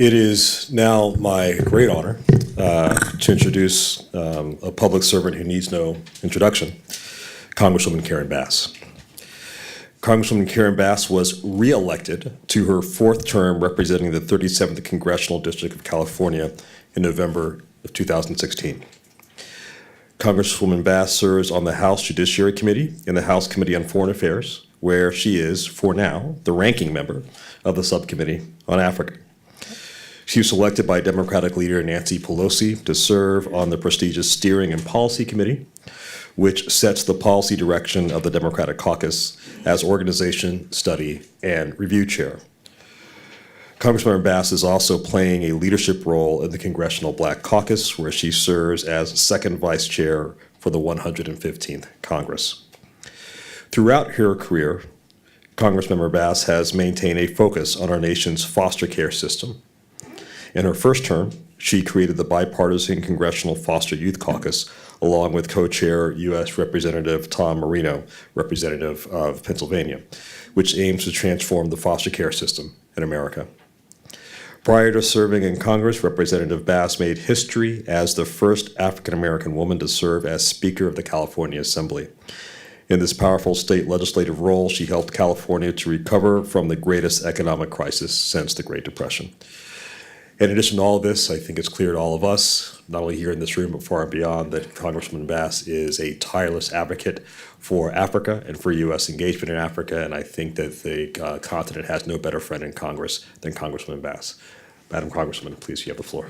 It is now my great honor to introduce a public servant who needs no introduction, Congresswoman Karen Bass. Congresswoman Karen Bass was re-elected to her fourth term representing the 37th Congressional District of California in November of 2016. Congresswoman Bass serves on the House Judiciary Committee and the House Committee on Foreign Affairs, where she is, for now, the ranking member of the Subcommittee on Africa. She was selected by Democratic leader Nancy Pelosi to serve on the prestigious Steering and Policy Committee, which sets the policy direction of the Democratic caucus as organization, study, and review chair. Congresswoman Bass is also playing a leadership role in the Congressional Black Caucus, where she serves as second vice chair for the 115th Congress. Throughout her career, Congressmember Bass has maintained a focus on our nation's foster care system. In her first term, she created the bipartisan Congressional Foster Youth Caucus, along with co-chair U.S. Representative Tom Marino, representative of Pennsylvania, which aims to transform the foster care system in America. Prior to serving in Congress, Representative Bass made history as the first African-American woman to serve as Speaker of the California Assembly. In this powerful state legislative role, she helped California to recover from the greatest economic crisis since the Great Depression. In addition to all of this, I think it's clear to all of us, not only here in this room, but far and beyond, that Congresswoman Bass is a tireless advocate for Africa and for U.S. engagement in Africa, and I think that the continent has no better friend in Congress than Congresswoman Bass. Madam Congresswoman, please, you have the floor.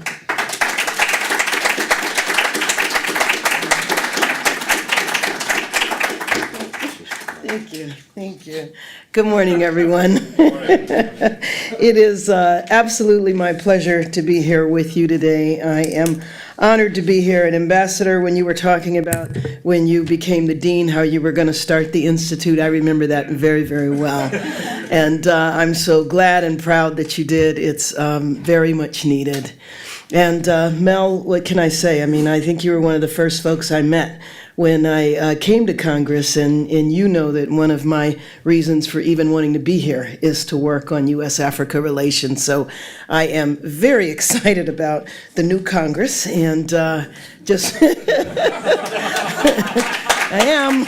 Thank you. Good morning, everyone. It is absolutely my pleasure to be here with you today. I am honored to be here. And Ambassador, when you were talking about when you became the dean, how you were going to start the Institute, I remember that very, very well. And I'm so glad and proud that you did. It's very much needed. And Mel, what can I say? I mean, I think you were one of the first folks I met when I came to Congress, and you know that one of my reasons for even wanting to be here is to work on U.S.-Africa relations. So I am very excited about the new Congress, and just I am.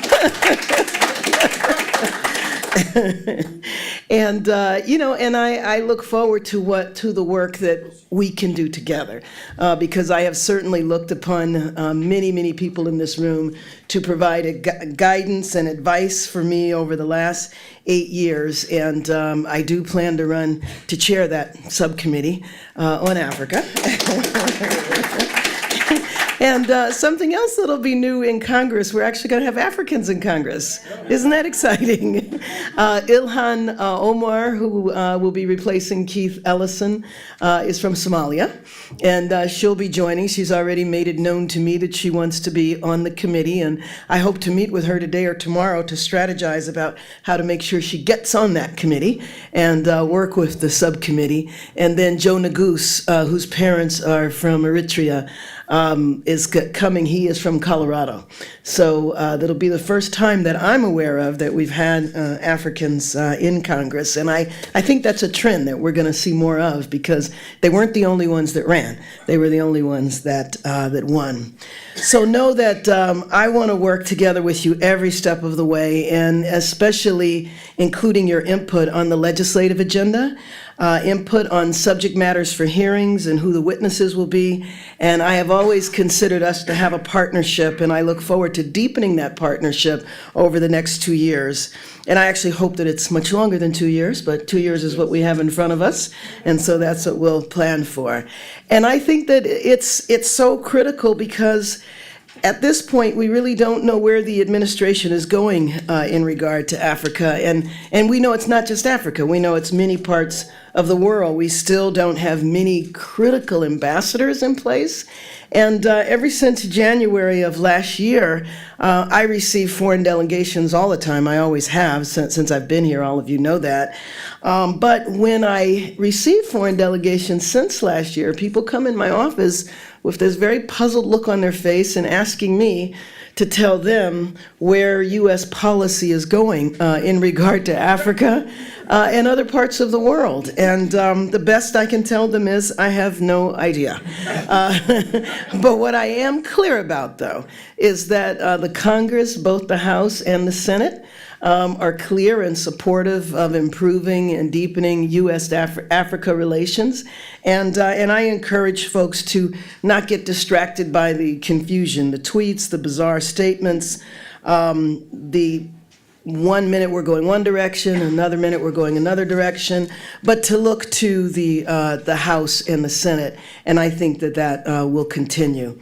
And and I look forward to the work that we can do together, because I have certainly looked upon many people in this room to provide guidance and advice for me over the last 8 years, and I do plan to run to chair that subcommittee on Africa. And something else that'll be new in Congress, we're actually going to have Africans in Congress. Isn't that exciting? Ilhan Omar, who will be replacing Keith Ellison, is from Somalia, and she'll be joining. She's already made it known to me that she wants to be on the committee, and I hope to meet with her today or tomorrow to strategize about how to make sure she gets on that committee and work with the subcommittee. And then Joe Nagus, whose parents are from Eritrea, is coming. He is from Colorado. So that'll be the first time that I'm aware of that we've had Africans in Congress. And I think that's a trend that we're going to see more of, because they weren't the only ones that ran. They were the only ones that won. So know that I want to work together with you every step of the way, and especially including your input on the legislative agenda, input on subject matters for hearings and who the witnesses will be. And I have always considered us to have a partnership, and I look forward to deepening that partnership over the next 2 years. And I actually hope that it's much longer than 2 years, but 2 years is what we have in front of us, and so that's what we'll plan for. And I think that it's so critical, because at this point, we really don't know where the administration is going in regard to Africa. And we know it's not just Africa. We know it's many parts of the world. We still don't have many critical ambassadors in place. And ever since January of last year, I receive foreign delegations all the time. I always have since I've been here. All of you know that. But when I receive foreign delegations since last year, people come in my office with this very puzzled look on their face and asking me to tell them where U.S. policy is going in regard to Africa and other parts of the world. And the best I can tell them is I have no idea. But what I am clear about, though, is that the Congress, both the House and the Senate, are clear and supportive of improving and deepening U.S.-Africa relations. And I encourage folks to not get distracted by the confusion, the tweets, the bizarre statements, the 1 minute we're going one direction, another minute we're going another direction, but to look to the House and the Senate, and I think that will continue.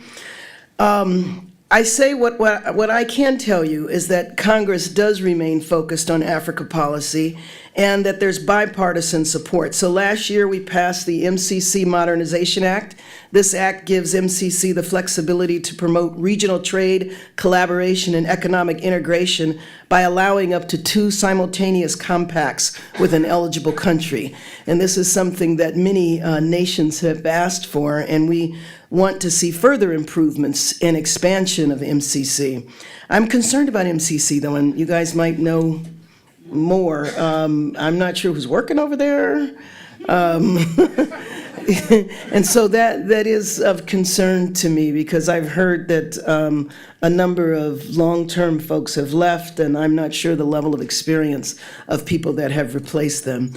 I say what I can tell you is that Congress does remain focused on Africa policy and that there's bipartisan support. So last year we passed the MCC Modernization Act. This act gives MCC the flexibility to promote regional trade, collaboration, and economic integration by allowing up to 2 simultaneous compacts with an eligible country. And this is something that many nations have asked for, and we want to see further improvements and expansion of MCC. I'm concerned about MCC, though, and you guys might know more. I'm not sure who's working over there. And so that is of concern to me because I've heard that a number of long-term folks have left, and I'm not sure the level of experience of people that have replaced them.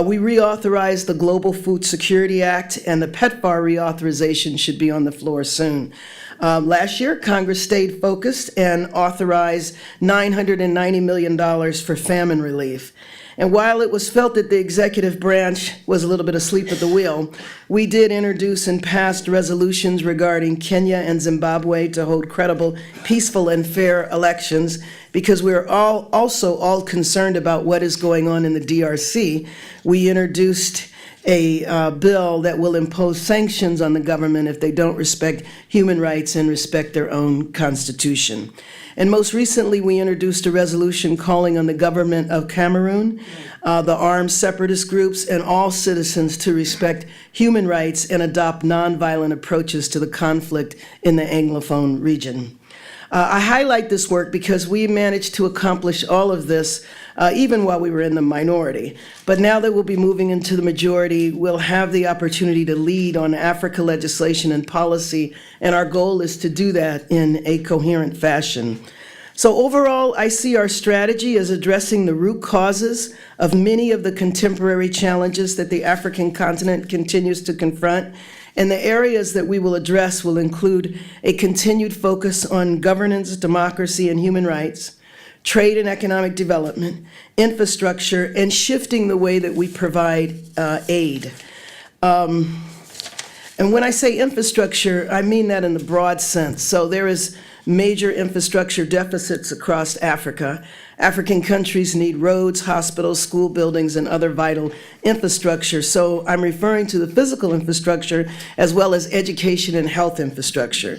We reauthorized the Global Food Security Act, and the PEPFAR reauthorization should be on the floor soon. Last year, Congress stayed focused and authorized $990 million for famine relief. And while it was felt that the executive branch was a little bit asleep at the wheel, we did introduce and passed resolutions regarding Kenya and Zimbabwe to hold credible, peaceful, and fair elections because we're also all concerned about what is going on in the DRC. We introduced a bill that will impose sanctions on the government if they don't respect human rights and respect their own constitution. And most recently, we introduced a resolution calling on the government of Cameroon, the armed separatist groups, and all citizens to respect human rights and adopt nonviolent approaches to the conflict in the Anglophone region. I highlight this work because we managed to accomplish all of this even while we were in the minority. But now that we'll be moving into the majority, we'll have the opportunity to lead on Africa legislation and policy, and our goal is to do that in a coherent fashion. So overall, I see our strategy as addressing the root causes of many of the contemporary challenges that the African continent continues to confront. And the areas that we will address will include a continued focus on governance, democracy, and human rights, trade and economic development, infrastructure, and shifting the way that we provide aid. And when I say infrastructure, I mean that in the broad sense. So there is major infrastructure deficits across Africa. African countries need roads, hospitals, school buildings, and other vital infrastructure. So I'm referring to the physical infrastructure as well as education and health infrastructure.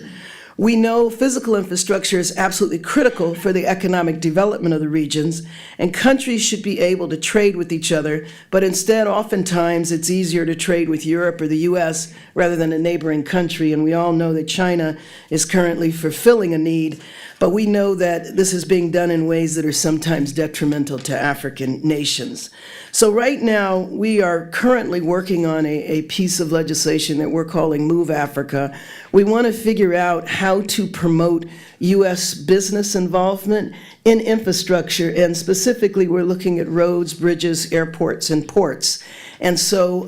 We know physical infrastructure is absolutely critical for the economic development of the regions, and countries should be able to trade with each other, but instead, oftentimes, it's easier to trade with Europe or the US rather than a neighboring country, and we all know that China is currently fulfilling a need, but we know that this is being done in ways that are sometimes detrimental to African nations. So right now, we are currently working on a piece of legislation that we're calling Move Africa. We want to figure out how to promote U.S. business involvement in infrastructure, and specifically, we're looking at roads, bridges, airports, and ports. And so,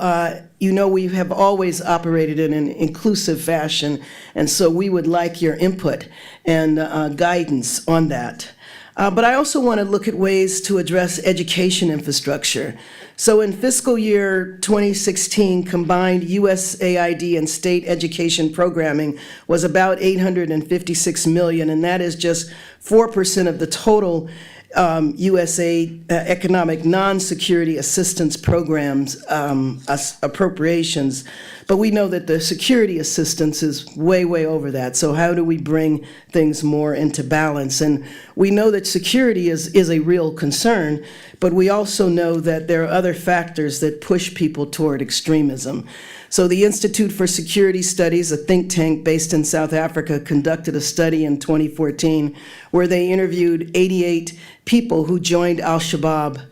we have always operated in an inclusive fashion, and so we would like your input and guidance on that. But I also want to look at ways to address education infrastructure. So in fiscal year 2016, combined USAID and state education programming was about $856 million, and that is just 4% of the total USAID economic non-security assistance programs appropriations. but we know that the security assistance is way, way over that. So how do we bring things more into balance? And we know that security is a real concern, but we also know that there are other factors that push people toward extremism. So the Institute for Security Studies, a think tank based in South Africa, conducted a study in 2014 where they interviewed 88 people who joined al-Shabaab.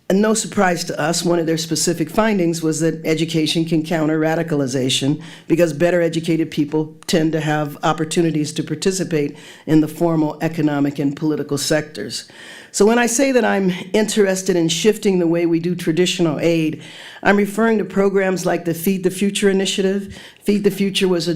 And no surprise to us, one of their specific findings was that education can counter radicalization because better educated people tend to have opportunities to participate in the formal economic and political sectors. So when I say that I'm interested in shifting the way we do traditional aid, I'm referring to programs like the Feed the Future initiative. Feed the Future was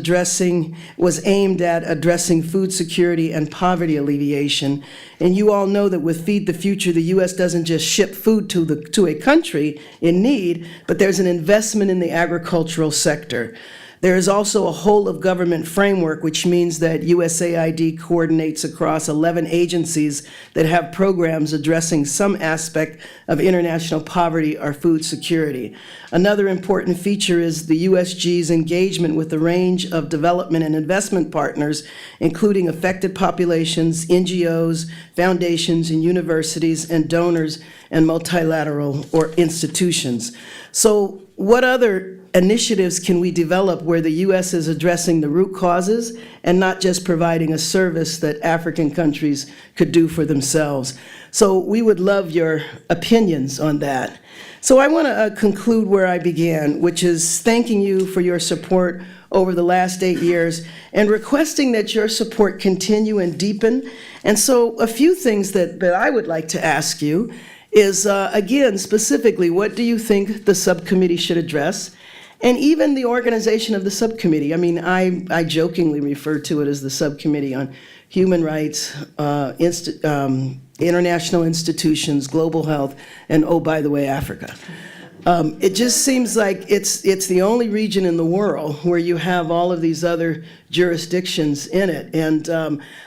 aimed at addressing food security and poverty alleviation. And you all know that with Feed the Future, the U.S. doesn't just ship food to a country in need, but there's an investment in the agricultural sector. There is also a whole-of-government framework, which means that USAID coordinates across 11 agencies that have programs addressing some aspect of international poverty or food security. Another important feature is the USG's engagement with a range of development and investment partners, including affected populations, NGOs, foundations, and universities, and donors and multilateral or institutions. So what other initiatives can we develop where the U.S. is addressing the root causes and not just providing a service that African countries could do for themselves? So we would love your opinions on that. So I want to conclude where I began, which is thanking you for your support over the last 8 years and requesting that your support continue and deepen. And so a few things that I would like to ask you is, again, specifically, what do you think the subcommittee should address? And even the organization of the subcommittee. I mean, I jokingly refer to it as the Subcommittee on Human Rights, International Institutions, Global Health, and, oh, by the way, Africa. It just seems like it's the only region in the world where you have all of these other jurisdictions in it. And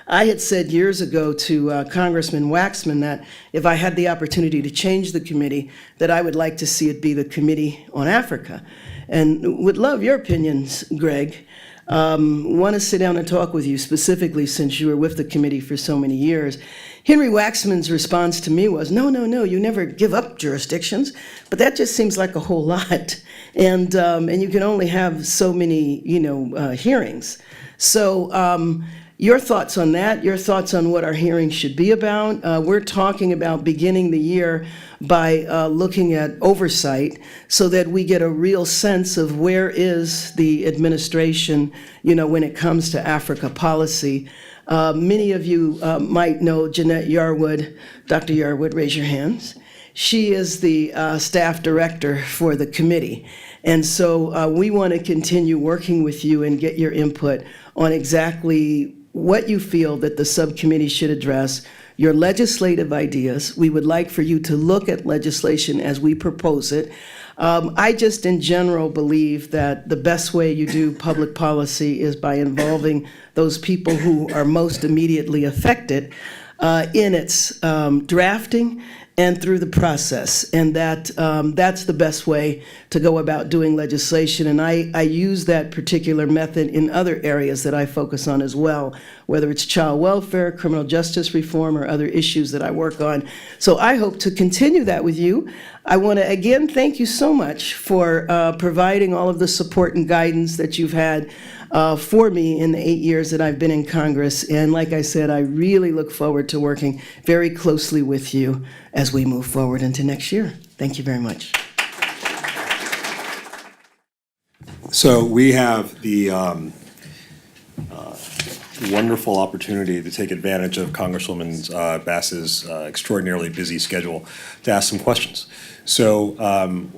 I had said years ago to Congressman Waxman that if I had the opportunity to change the committee, that I would like to see it be the Committee on Africa. And would love your opinions, Greg. Want to sit down and talk with you specifically since you were with the committee for so many years. Henry Waxman's response to me was, no, you never give up jurisdictions, but that just seems like a whole lot. And you can only have so many, hearings. So your thoughts on that, your thoughts on what our hearings should be about. We're talking about beginning the year by looking at oversight so that we get a real sense of where is the administration, when it comes to Africa policy. Many of you might know Jeanette Yarwood. Dr. Yarwood, raise your hands. She is the staff director for the committee. And so we want to continue working with you and get your input on exactly what you feel that the subcommittee should address, your legislative ideas. We would like for you to look at legislation as we propose it. I just in general believe that the best way you do public policy is by involving those people who are most immediately affected in its drafting and through the process. And that's the best way to go about doing legislation. And I use that particular method in other areas that I focus on as well, whether it's child welfare, criminal justice reform, or other issues that I work on. So I hope to continue that with you. I want to again thank you so much for providing all of the support and guidance that you've had for me in the 8 years that I've been in Congress. And like I said, I really look forward to working very closely with you as we move forward into next year. Thank you very much. So we have the wonderful opportunity to take advantage of Congresswoman Bass's extraordinarily busy schedule to ask some questions. So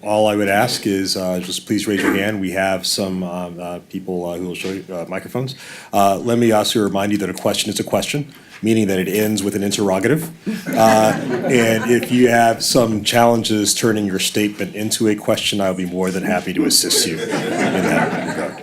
all I would ask is just please raise your hand. We have some people who will show you microphones. Let me also remind you that a question is a question, meaning that it ends with an interrogative. And if you have some challenges turning your statement into a question, I'll be more than happy to assist you in that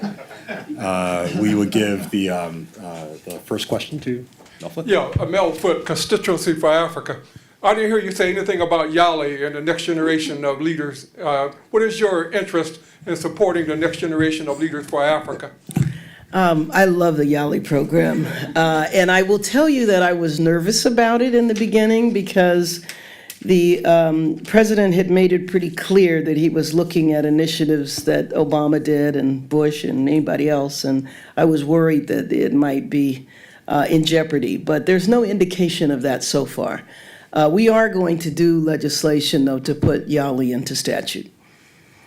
regard. We will give the first question to Mel Foote. Yeah, Mel Foote, Constituency for Africa. I didn't hear you say anything about Yali and the next generation of leaders. What is your interest in supporting the next generation of leaders for Africa? I love the Yali program. And I will tell you that I was nervous about it in the beginning because the president had made it pretty clear that he was looking at initiatives that Obama did and Bush and anybody else. And I was worried that it might be in jeopardy. But there's no indication of that so far. We are going to do legislation, though, to put Yali into statute.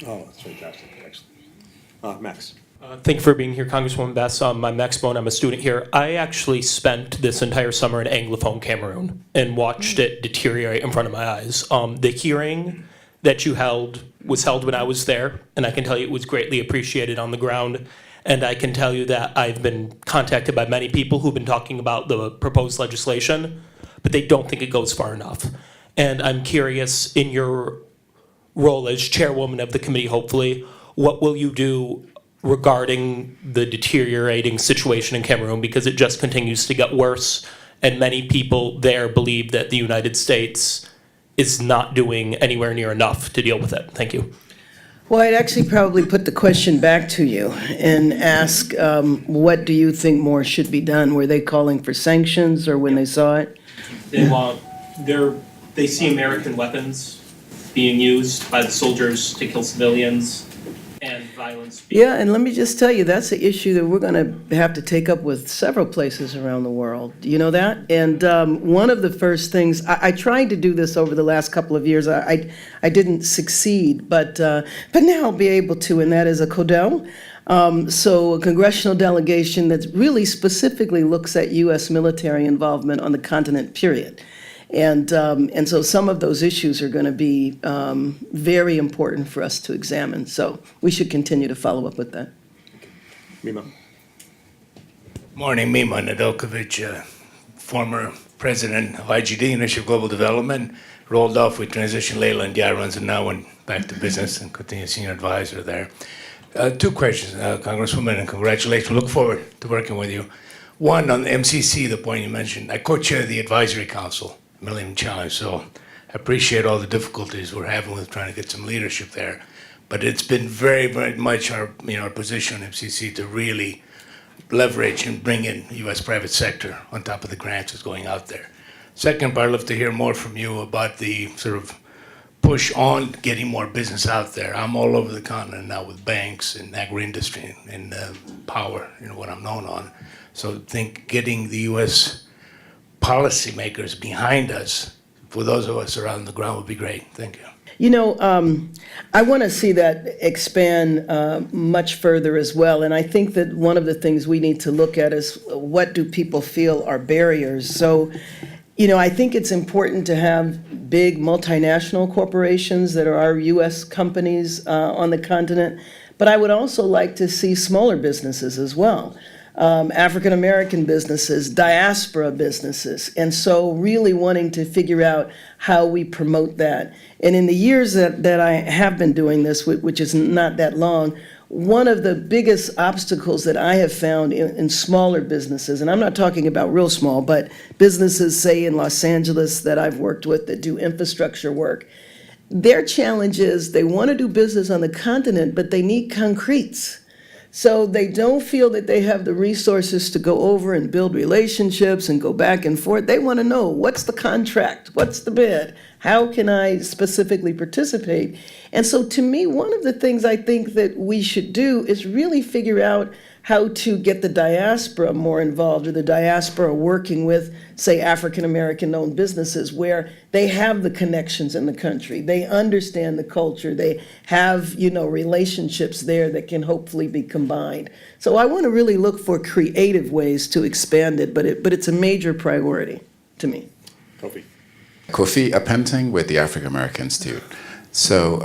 Oh, that's fantastic, actually. Max. Thank you for being here, Congresswoman Bess. I'm Max Bone. I'm a student here. I actually spent this entire summer in Anglophone Cameroon and watched it deteriorate in front of my eyes. The hearing that you held was held when I was there, and I can tell you it was greatly appreciated on the ground. And I can tell you that I've been contacted by many people who've been talking about the proposed legislation, but they don't think it goes far enough. And I'm curious, in your role as chairwoman of the committee, hopefully, what will you do regarding the deteriorating situation in Cameroon, because it just continues to get worse, and many people there believe that the United States is not doing anywhere near enough to deal with it. Thank you. Well, I'd actually probably put the question back to you and ask, what do you think more should be done? Were they calling for sanctions, or when they saw it? They see American weapons being used by the soldiers to kill civilians, and violence. Yeah, and let me just tell you, that's an issue that we're going to have to take up with several places around the world. You know that? And one of the first things, I tried to do this over the last couple of years. I didn't succeed, but now I'll be able to, and that is a CODEL. So a congressional delegation that really specifically looks at U.S. military involvement on the continent, period. And so some of those issues are going to be very important for us to examine. So we should continue to follow up with that. Mima. Morning, Mima Nedeljkovic, former president of IGD, Initiative Global Development, rolled off with transition Layla and Yarans, and now went back to business and continued senior advisor there. Two questions, Congresswoman, and congratulations. Look forward to working with you. One, on the MCC, the point you mentioned, I co-chair the advisory council, Millennium Challenge, so I appreciate all the difficulties we're having with trying to get some leadership there. But it's been very, very much our position on MCC to really leverage and bring in U.S. private sector on top of the grants that's going out there. Second part, I'd love to hear more from you about the sort of push on getting more business out there. I'm all over the continent now with banks and agri-industry and power, what I'm known on. So I think getting the U.S. policymakers behind us, for those of us around the ground, would be great. Thank you. I want to see that expand much further as well. And I think that one of the things we need to look at is what do people feel are barriers. So, I think it's important to have big multinational corporations that are our U.S. companies on the continent. But I would also like to see smaller businesses as well. African-American businesses, diaspora businesses, and so really wanting to figure out how we promote that. And in the years that I have been doing this, which is not that long, one of the biggest obstacles that I have found in smaller businesses, and I'm not talking about real small, but businesses, say, in Los Angeles that I've worked with that do infrastructure work, their challenge is they want to do business on the continent, but they need concretes. So they don't feel that they have the resources to go over and build relationships and go back and forth. They want to know, what's the contract? What's the bid? How can I specifically participate? And so to me, one of the things I think that we should do is really figure out how to get the diaspora more involved, or the diaspora working with, say, African-American owned businesses where they have the connections in the country. They understand the culture. They have, relationships there that can hopefully be combined. So I want to really look for creative ways to expand it, but it's a major priority to me. Kofi. Kofi Apenting with the African American Institute. So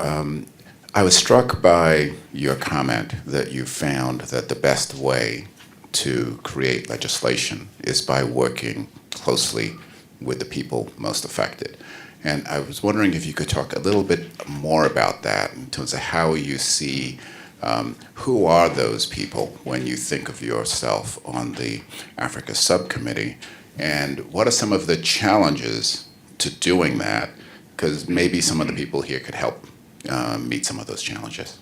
I was struck by your comment that you found that the best way to create legislation is by working closely with the people most affected. And I was wondering if you could talk a little bit more about that in terms of how you see who are those people when you think of yourself on the Africa Subcommittee, and what are some of the challenges to doing that? Because maybe some of the people here could help meet some of those challenges.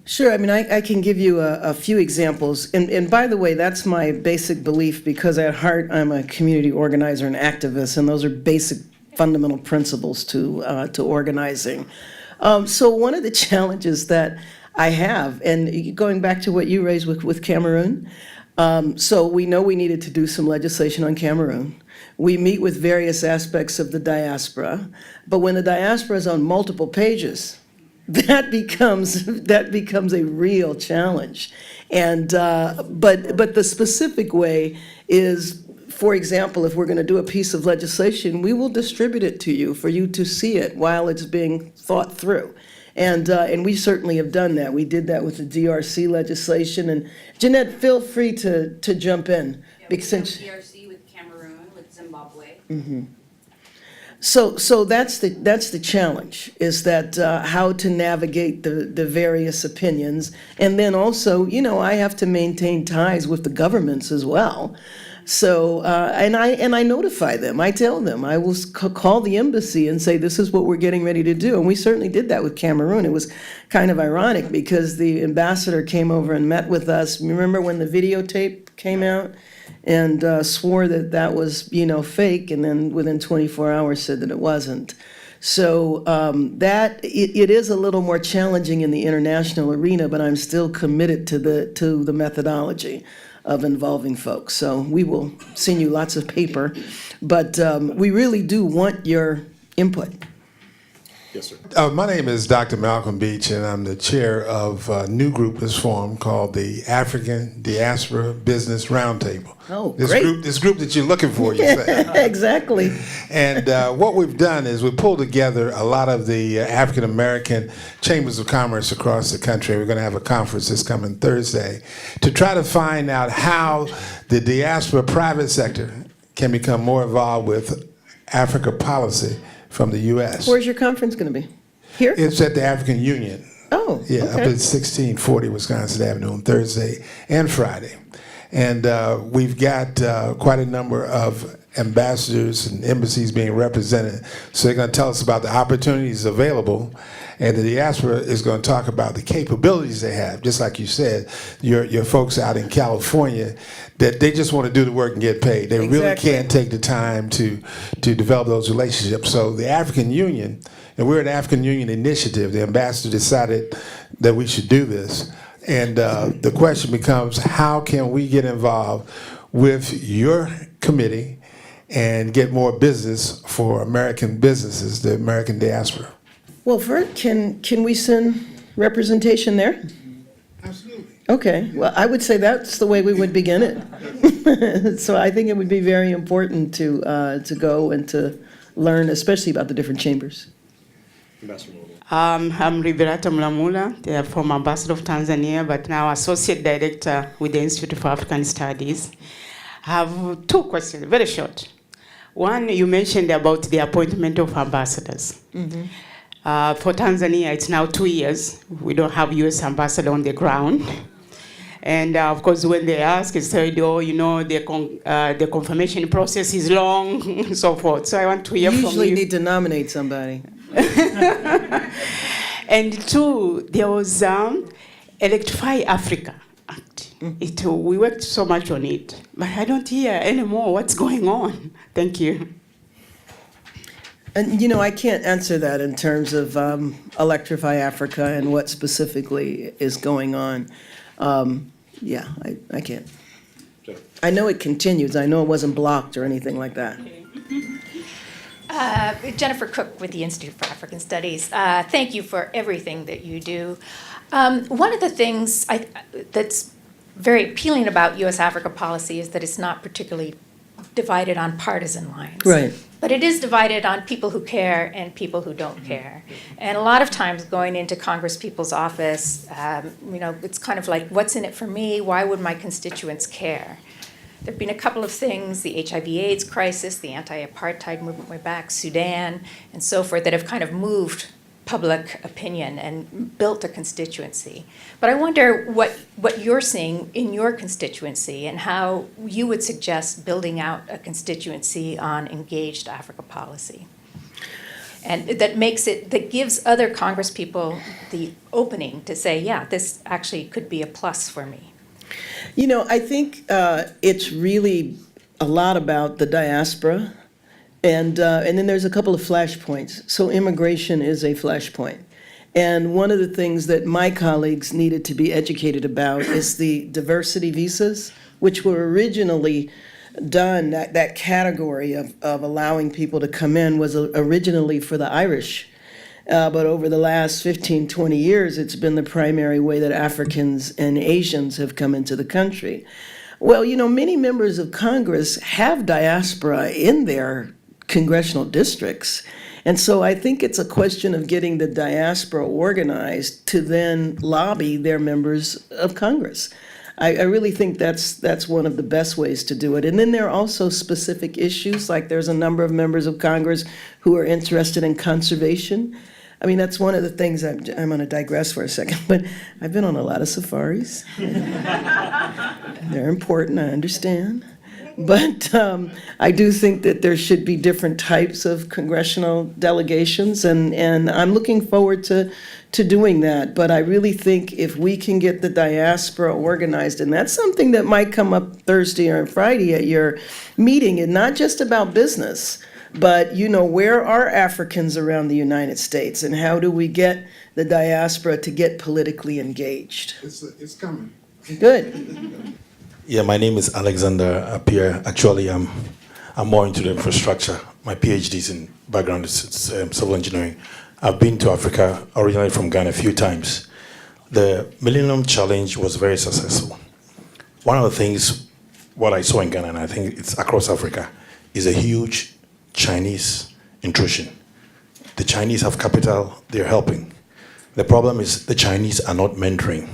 Sure, I mean, I can give you a few examples. And by the way, that's my basic belief, because at heart, I'm a community organizer and activist, and those are basic fundamental principles to organizing. So one of the challenges that I have, and going back to what you raised with Cameroon, so we know we needed to do some legislation on Cameroon. We meet with various aspects of the diaspora, but when the diaspora is on multiple pages, that becomes a real challenge. And but the specific way is, for example, if we're going to do a piece of legislation, we will distribute it to you for you to see it while it's being thought through. And we certainly have done that. We did that with the DRC legislation. And Jeanette, feel free to jump in. Yeah, we have DRC with Cameroon, with Zimbabwe. Mm-hmm. So that's the challenge, is that how to navigate the various opinions. And then also, I have to maintain ties with the governments as well. So, and I notify them. I tell them. I will call the embassy and say, this is what we're getting ready to do. And we certainly did that with Cameroon. It was kind of ironic because the ambassador came over and met with us. Remember when the videotape came out? And swore that was, fake, and then within 24 hours said that it wasn't. So it is a little more challenging in the international arena, but I'm still committed to the methodology of involving folks. So we will send you lots of paper, but we really do want your input. Yes, sir. My name is Dr. Malcolm Beach, and I'm the chair of a new group that's formed called the African Diaspora Business Roundtable. Oh, this great. This group that you're looking for, you say. Exactly. And what we've done is we pulled together a lot of the African American chambers of commerce across the country. We're going to have a conference this coming Thursday to try to find out how the diaspora private sector can become more involved with Africa policy from the U.S. Where's your conference going to be? Here? It's at the African Union. Oh, Yeah, okay. up at 1640 Wisconsin Avenue on Thursday and Friday. And we've got quite a number of ambassadors and embassies being represented. So they're going to tell us about the opportunities available, and the diaspora is going to talk about the capabilities they have. Just like you said, your folks out in California, that they just want to do the work and get paid. They really Exactly. can't take the time to develop those relationships. So the African Union, and we're an African Union initiative, the ambassador decided that we should do this. And the question becomes, how can we get involved with your committee and get more business for American businesses, the American diaspora? Well, first, can we send representation there? Absolutely. Okay, well, I would say that's the way we would begin it. So I think it would be very important to go and to learn, especially about the different chambers. I'm Liberata Mlamula, the former ambassador of Tanzania, but now associate director with the Institute for African Studies. I have two questions, very short. One, you mentioned about the appointment of ambassadors. Mm-hmm. For Tanzania, it's now 2 years. We don't have U.S. ambassador on the ground. And of course, when they ask, it's said, the confirmation process is long, and so forth. So I want to hear from you. Usually need to nominate somebody. And two, there was Electrify Africa Act. We worked so much on it, but I don't hear anymore what's going on. Thank you. And I can't answer that in terms of Electrify Africa and what specifically is going on. I can't. I know it continues. I know it wasn't blocked or anything like that. Jennifer Cook with the Institute for African Studies. Thank you for everything that you do. One of the things that's very appealing about U.S.-Africa policy is that it's not particularly divided on partisan lines. Right. But it is divided on people who care and people who don't care. And a lot of times going into Congresspeople's office, it's kind of like, what's in it for me? Why would my constituents care? There have been a couple of things, the HIV/AIDS crisis, the anti-apartheid movement way back, Sudan, and so forth, that have kind of moved public opinion and built a constituency. But I wonder what you're seeing in your constituency and how you would suggest building out a constituency on engaged Africa policy. And that gives other Congress people the opening to say, yeah, this actually could be a plus for me. You know, I think it's really a lot about the diaspora, and then there's a couple of flashpoints. So immigration is a flashpoint. And one of the things that my colleagues needed to be educated about is the diversity visas, which were originally done, that category of allowing people to come in was originally for the Irish. But over the last 15, 20 years, it's been the primary way that Africans and Asians have come into the country. Well, you know, many members of Congress have diaspora in their congressional districts. And so I think it's a question of getting the diaspora organized to then lobby their members of Congress. I really think that's one of the best ways to do it. And then there are also specific issues, like there's a number of members of Congress who are interested in conservation. I mean, that's one of the things, I'm going to digress for a second, but I've been on a lot of safaris. They're important, I understand. But I do think that there should be different types of congressional delegations, and I'm looking forward to doing that. But I really think if we can get the diaspora organized, and that's something that might come up Thursday or Friday at your meeting, and not just about business, but, you know, where are Africans around the United States, and how do we get the diaspora to get politically engaged? It's coming. Good. Yeah, my name is Alexander Appiah. Actually, I'm more into the infrastructure. My PhD is in background is civil engineering. I've been to Africa, originally from Ghana, a few times. The Millennium Challenge was very successful. One of the things, what I saw in Ghana, and I think it's across Africa, is a huge Chinese intrusion. The Chinese have capital, they're helping. The problem is the Chinese are not mentoring.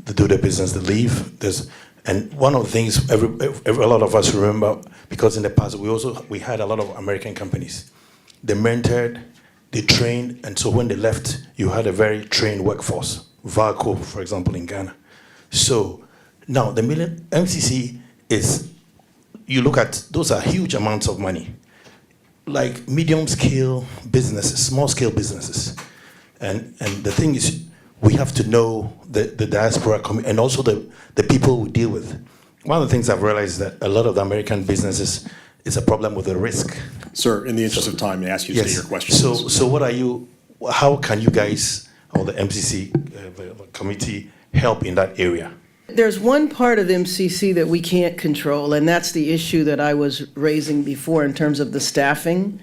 They do their business, they leave. And one of the things a lot of us remember, because in the past we had a lot of American companies. They mentored, they trained, and so when they left, you had a very trained workforce. Vaco, for example, in Ghana. So now the MCC is, you look at, those are huge amounts of money. Like medium-scale businesses, small-scale businesses. And the thing is, we have to know the diaspora and also the people we deal with. One of the things I've realized is that a lot of the American businesses is a problem with the risk. Sir, in the interest of time, I ask you to state your question. So how can you guys, or the MCC committee, help in that area? There's one part of MCC that we can't control, and that's the issue that I was raising before in terms of the staffing.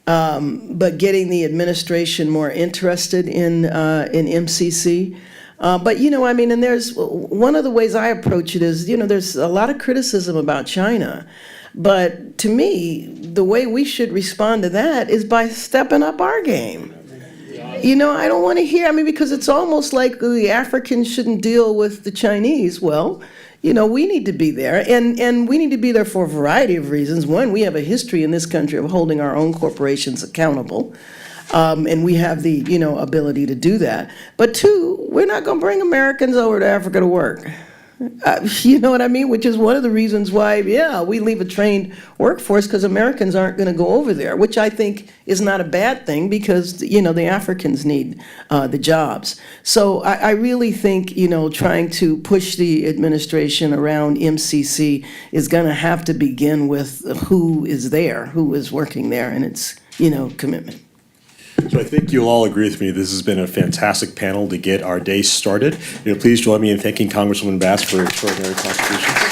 But getting the administration more interested in MCC. But, you know, I mean, and there's one of the ways I approach it is, you know, there's a lot of criticism about China. But to me, the way we should respond to that is by stepping up our game. You know, I don't want to hear, I mean, because it's almost like the Africans shouldn't deal with the Chinese. Well, you know, we need to be there, and we need to be there for a variety of reasons. One, we have a history in this country of holding our own corporations accountable, and we have the, you know, ability to do that. But two, we're not going to bring Americans over to Africa to work. You know what I mean? Which is one of the reasons why, yeah, we leave a trained workforce, because Americans aren't going to go over there, which I think is not a bad thing, because, you know, the Africans need the jobs. So I really think, you know, trying to push the administration around MCC is going to have to begin with who is there, who is working there, and it's, you know, commitment. So I think you'll all agree with me, this has been a fantastic panel to get our day started. You know, please join me in thanking Congresswoman Bass for her extraordinary contributions.